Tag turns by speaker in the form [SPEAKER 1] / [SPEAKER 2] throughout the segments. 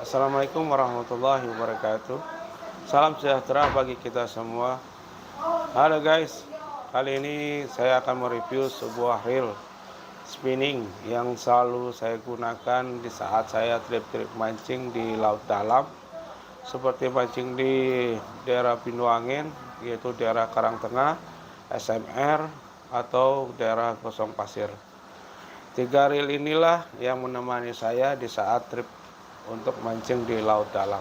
[SPEAKER 1] Assalamualaikum warahmatullahi wabarakatuh. Salam sejahtera bagi kita semua. Halo guys, kali ini saya akan mereview sebuah reel spinning yang selalu saya gunakan di saat saya trip-trip mancing di laut dalam, seperti mancing di daerah Pinduangin, yaitu daerah Karangtengah, SMR, atau daerah Gosong Pasir. Tiga reel inilah yang menemani saya di saat trip untuk mancing di laut dalam.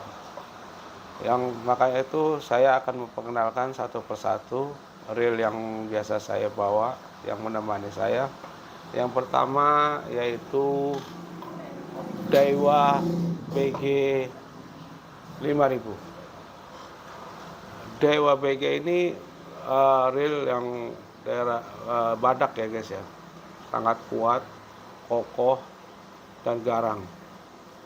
[SPEAKER 1] Yang makanya itu saya akan memperkenalkan satu persatu reel yang biasa saya bawa yang menemani saya. Yang pertama yaitu Daiwa BG 5000. Daiwa BG ini reel yang daerah Badak ya guys ya. Sangat kuat, kokoh, dan garang.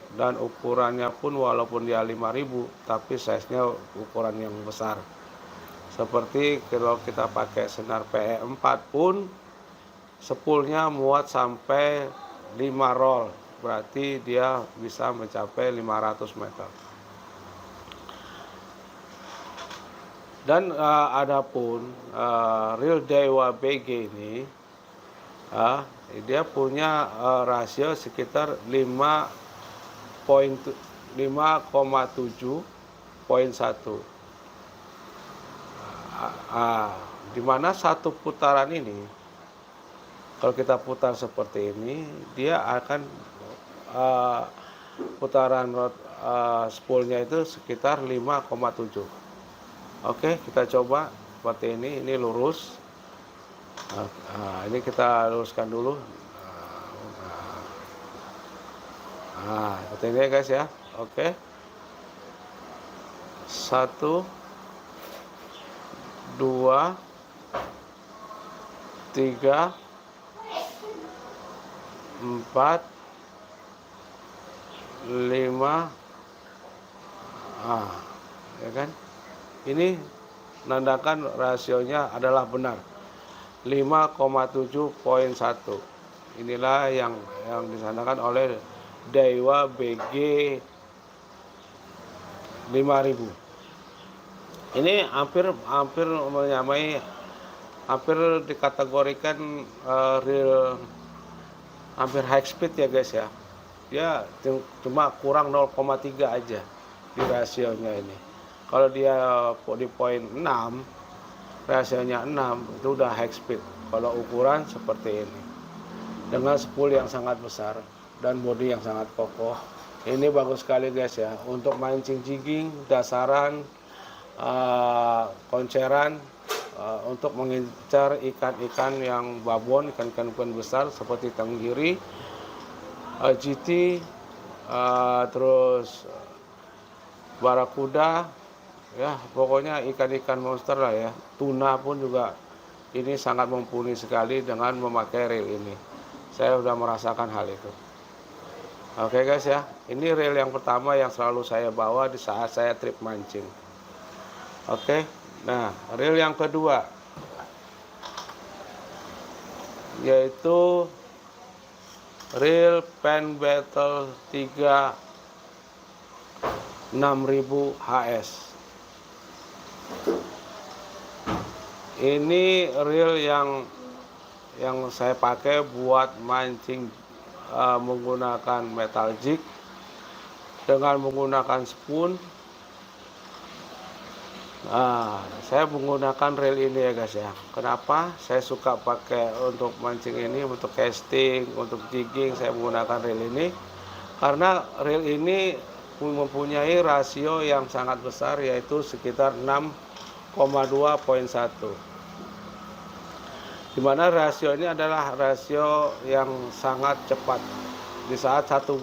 [SPEAKER 1] Dan ukurannya pun walaupun dia 5000 tapi size-nya ukuran yang besar. Seperti kalau kita pakai senar PE4 pun spoolnya muat sampai 5 roll, berarti dia bisa mencapai 500 meter. Dan adapun reel Daiwa BG ini dia punya rasio sekitar 5,7.1, di mana satu putaran ini kalau kita putar seperti ini dia akan putaran spoolnya itu sekitar 5,7. Oke, kita coba seperti ini lurus. Ini kita luruskan dulu. Seperti ini ya guys ya. Oke. 1, 2, 3, 4, 5. Ya kan? Ini menandakan rasionya adalah benar. 5,7.1. Inilah yang disandarkan oleh Daiwa BG 5000. Ini hampir menyamai, hampir dikategorikan reel hampir high speed ya guys ya. Dia cuma kurang 0,3 aja di rasionya ini. Kalau dia di poin 6, rasionya 6, itu udah high speed. Kalau ukuran seperti ini, dengan spool yang sangat besar dan bodi yang sangat kokoh, ini bagus sekali guys ya untuk mancing jigging, dasaran, konceran, untuk mengincar ikan-ikan yang babon, ikan-ikan besar seperti tenggiri, GT, terus barakuda, ya pokoknya ikan-ikan monster lah ya. Tuna pun juga ini sangat mumpuni sekali dengan memakai reel ini. Saya sudah merasakan hal itu. Oke guys ya, ini reel yang pertama yang selalu saya bawa di saat saya trip mancing. Oke, nah reel yang kedua yaitu reel Pen Battle 3 6000 HS. Ini reel yang saya pakai buat mancing menggunakan metal jig dengan menggunakan spoon. Saya menggunakan reel ini ya guys ya. Kenapa saya suka pakai untuk mancing ini, untuk casting, untuk jigging saya menggunakan reel ini? Karena reel ini mempunyai rasio yang sangat besar, yaitu sekitar 6,2.1. Dimana rasio ini adalah rasio yang sangat cepat. Di saat satu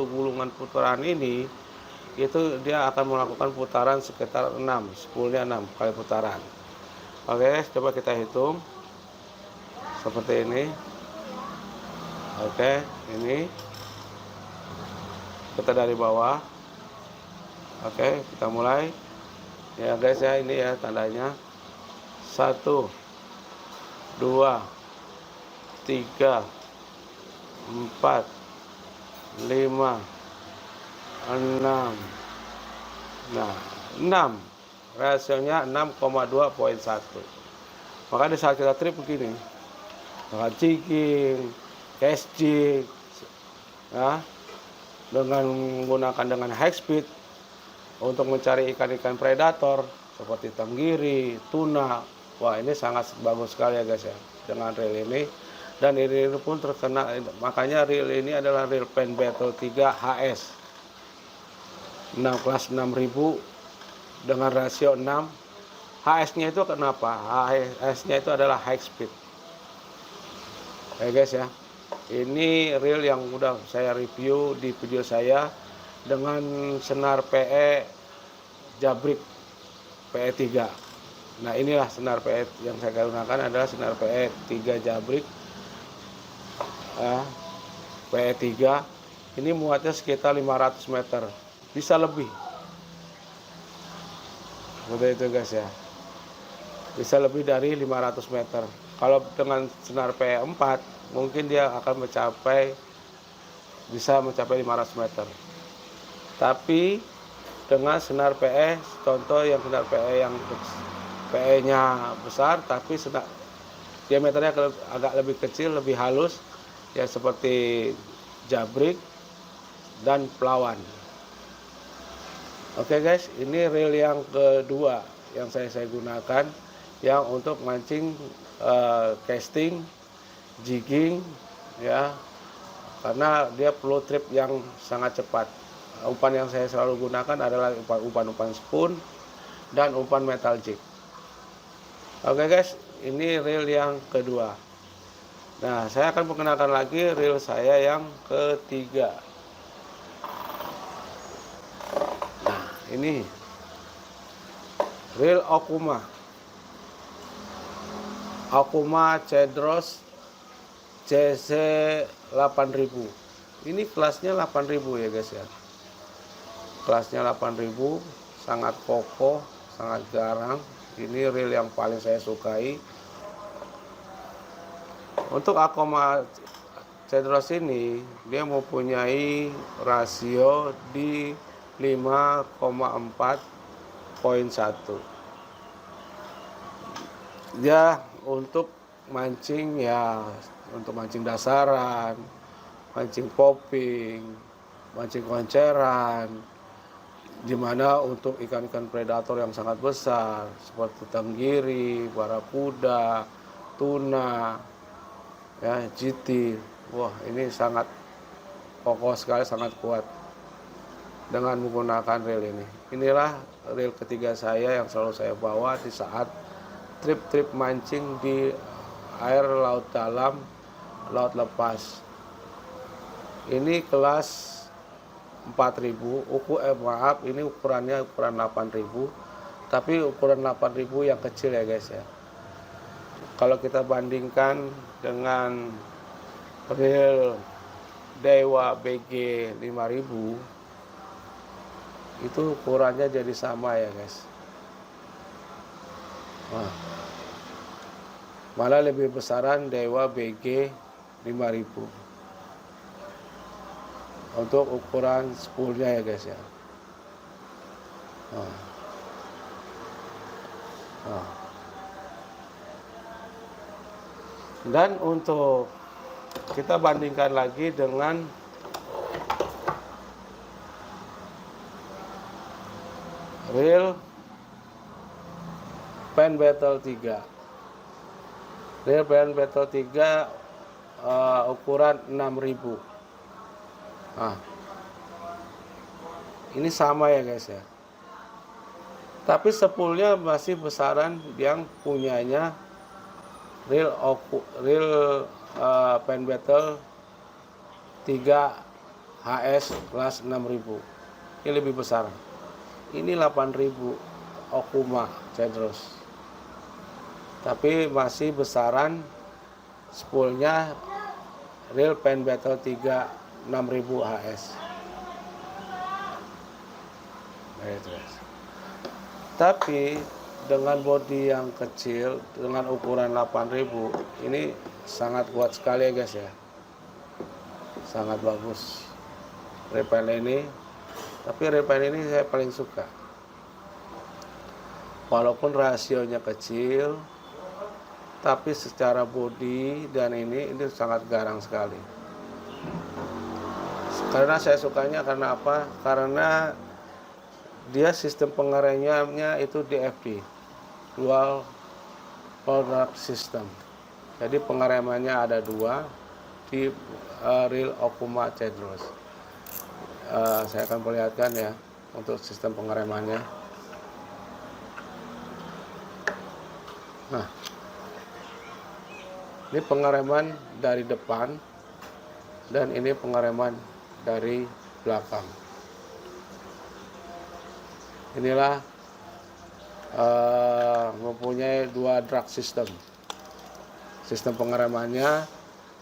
[SPEAKER 1] gulungan putaran ini, itu dia akan melakukan putaran sekitar 6, spoolnya 6 kali putaran. Oke, coba kita hitung seperti ini. Oke, ini kita dari bawah. Oke, kita mulai ya guys ya. Ini ya tandanya 1, 2, 3, 4, 5, 6. Nah, 6. Rasionya 6,2.1. Maka di saat kita trip begini, dengan jigging, casting, ya, dengan menggunakan dengan high speed untuk mencari ikan-ikan predator seperti tenggiri, tuna. Wah, ini sangat bagus sekali ya guys ya dengan reel ini. Dan ini pun terkena, makanya reel ini adalah reel Penn Battle 3 HS 6 kelas 6000 dengan rasio 6. HS-nya itu kenapa? HS-nya itu adalah high speed. Ya guys ya. Ini reel yang udah saya review di video saya dengan senar PE Jabrik PE 3. Nah, inilah senar PE yang saya gunakan adalah senar PE 3 Jabrik PE 3. Ini muatnya sekitar 500 meter, bisa lebih. Seperti itu guys ya. Bisa lebih dari 500 meter. Kalau dengan senar PE 4 mungkin dia akan bisa mencapai 500 meter. Tapi dengan senar PE, contoh yang senar PE yang PE-nya besar tapi diameternya agak lebih kecil, lebih halus, ya seperti Jabrik dan Pelawan. Oke guys, ini reel yang kedua yang saya gunakan yang untuk mancing casting, jigging, ya, karena dia perlu trip yang sangat cepat. Umpan yang saya selalu gunakan adalah umpan spoon dan umpan metal jig. Oke guys, ini reel yang kedua. Nah, saya akan perkenalkan lagi reel saya yang ketiga. Nah, ini reel Okuma Cedros CC 8000. Ini kelasnya 8000 ya guys ya. Kelasnya 8000, sangat kokoh, sangat garang. Ini reel yang paling saya sukai. Untuk Okuma Cedros ini dia mempunyai rasio di 5,4.1. Dia untuk mancing ya, untuk mancing dasaran, mancing popping, mancing konceran, dimana untuk ikan-ikan predator yang sangat besar seperti tenggiri, barakuda, tuna, ya, GT. Wah, ini sangat kokoh sekali, sangat kuat dengan menggunakan reel ini. Inilah reel ketiga saya yang selalu saya bawa di saat trip-trip mancing di air laut dalam, laut lepas. Ini kelas 4000, ini ukurannya ukuran 8000, tapi ukuran 8000 yang kecil ya guys ya. Kalau kita bandingkan dengan reel Dewa BG 5000, itu ukurannya jadi sama ya guys. Wah, malah lebih besaran Dewa BG 5000 untuk ukuran spoolnya ya guys ya. Dan untuk kita bandingkan lagi dengan reel Penn Battle 3. Reel Penn Battle 3 ukuran 6000. Nah, ini sama ya guys ya. Tapi spoolnya masih besaran yang punyanya reel Penn Battle 3 HS kelas 6000. Ini lebih besar. Ini 8000 Okuma Cedros. Tapi masih besaran spoolnya reel Penn Battle 3 6000 HS. Tapi dengan bodi yang kecil, dengan ukuran 8000, ini sangat kuat sekali ya guys ya. Sangat bagus. Reel ini Tapi reel pen ini saya paling suka. Walaupun rasionya kecil, tapi secara bodi dan ini sangat garang sekali. Karena saya sukanya karena apa? Karena dia sistem pengeremnya itu DFD, Dual Product System. Jadi pengeremannya ada dua di reel Okuma Cedros. Saya akan perlihatkan ya untuk sistem pengeremannya. Nah, ini pengereman dari depan dan ini pengereman dari belakang. Inilah mempunyai dua drag system. Sistem pengeremannya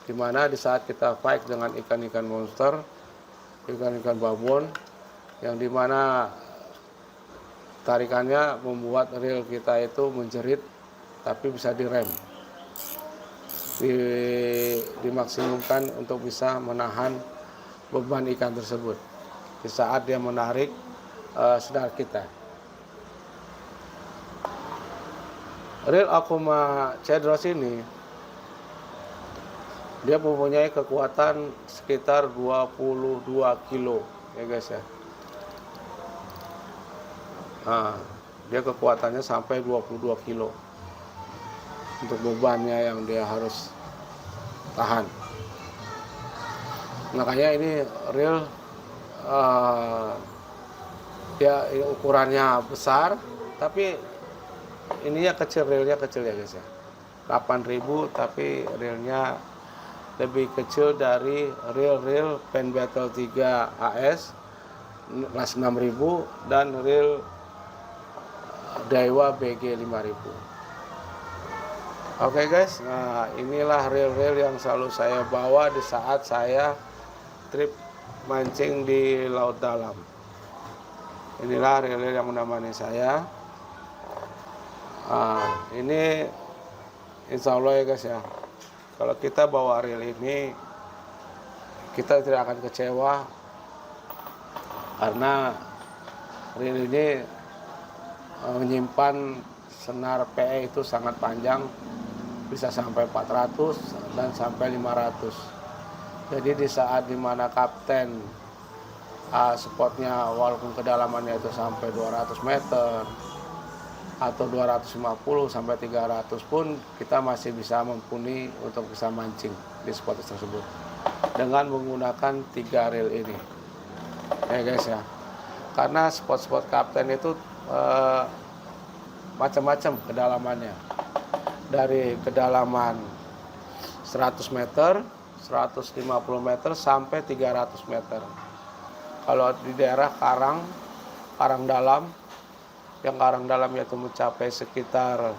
[SPEAKER 1] di mana di saat kita fight dengan ikan-ikan monster, ikan-ikan babon, yang dimana tarikannya membuat reel kita itu menjerit tapi bisa direm, dimaksimumkan untuk bisa menahan beban ikan tersebut di saat dia menarik senar kita. Reel Okuma Cedros ini dia mempunyai kekuatan sekitar 22 kilo ya guys ya. Nah, dia kekuatannya sampai 22 kilo untuk bebannya yang dia harus tahan. Makanya ini reel dia ukurannya besar, tapi ininya kecil, reelnya kecil ya guys ya. 8.000 tapi reelnya lebih kecil dari reel Pen Battle 3 AS kelas 6.000 dan reel Daiwa BG 5.000. Oke guys, nah inilah reel-reel yang selalu saya bawa di saat saya trip mancing di laut dalam. Inilah reel-reel yang menemani saya. Ini insya Allah ya guys ya, kalau kita bawa reel ini kita tidak akan kecewa karena reel ini menyimpan senar PE itu sangat panjang, bisa sampai 400 dan sampai 500. Jadi di saat dimana kapten spotnya walaupun kedalamannya itu sampai 200 meter atau 250 sampai 300 pun kita masih bisa mumpuni untuk bisa mancing di spot tersebut dengan menggunakan 3 reel ini ya guys ya. Karena spot-spot kapten itu macam-macam kedalamannya, dari kedalaman 100 meter, 150 meter sampai 300 meter. Kalau di daerah karang dalam, yang karang dalam itu mencapai sekitar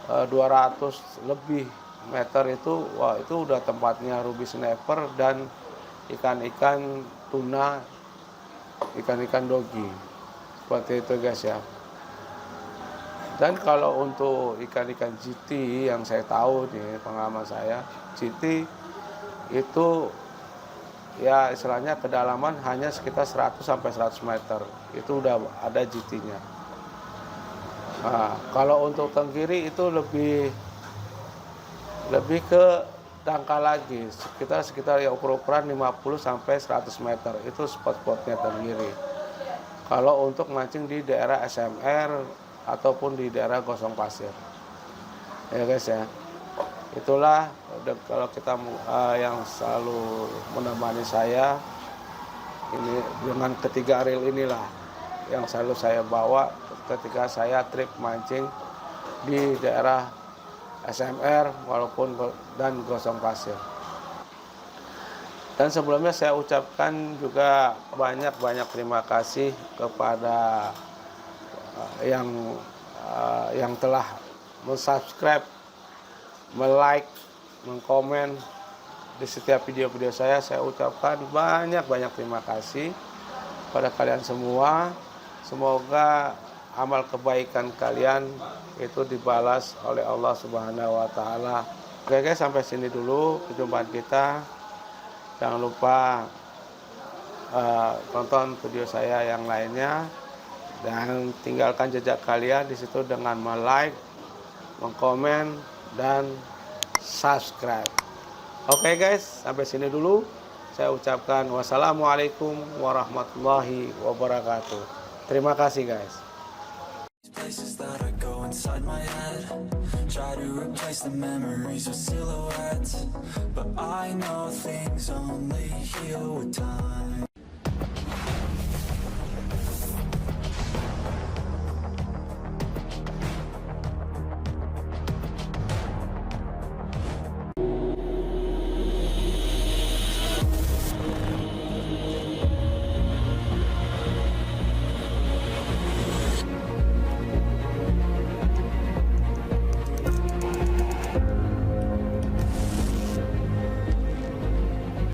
[SPEAKER 1] 200 lebih meter itu, wah itu udah tempatnya ruby snapper dan ikan-ikan tuna, ikan-ikan dogi. Seperti itu guys ya. Dan kalau untuk ikan-ikan GT yang saya tahu nih, pengalaman saya, GT itu ya istilahnya kedalaman hanya sekitar 100 sampai 100 meter. Itu udah ada GT-nya. Nah, kalau untuk tenggiri itu lebih ke dangkal lagi, sekitar ya ukuran 50 sampai 100 meter. Itu spot-spotnya tenggiri. Kalau untuk mancing di daerah SMR ataupun di daerah gosong pasir ya guys ya. Itulah kalau kita yang selalu menemani saya ini dengan ketiga reel inilah yang selalu saya bawa ketika saya trip mancing di daerah SMR walaupun dan gosong pasir. Dan sebelumnya saya ucapkan juga banyak terima kasih kepada yang telah mensubscribe, melike, mengkomen di setiap video-video saya. Saya ucapkan banyak terima kasih pada kalian semua. Semoga amal kebaikan kalian itu dibalas oleh Allah Subhanahu wa taala. Oke guys, sampai sini dulu perjumpaan kita. Jangan lupa tonton video saya yang lainnya dan tinggalkan jejak kalian di situ dengan like, komen, dan subscribe. Oke guys, sampai sini dulu. Saya ucapkan wassalamualaikum warahmatullahi wabarakatuh. Terima kasih guys.
[SPEAKER 2] Places that I go inside my head, try to replace the memories with silhouettes, but I know things only heal with time.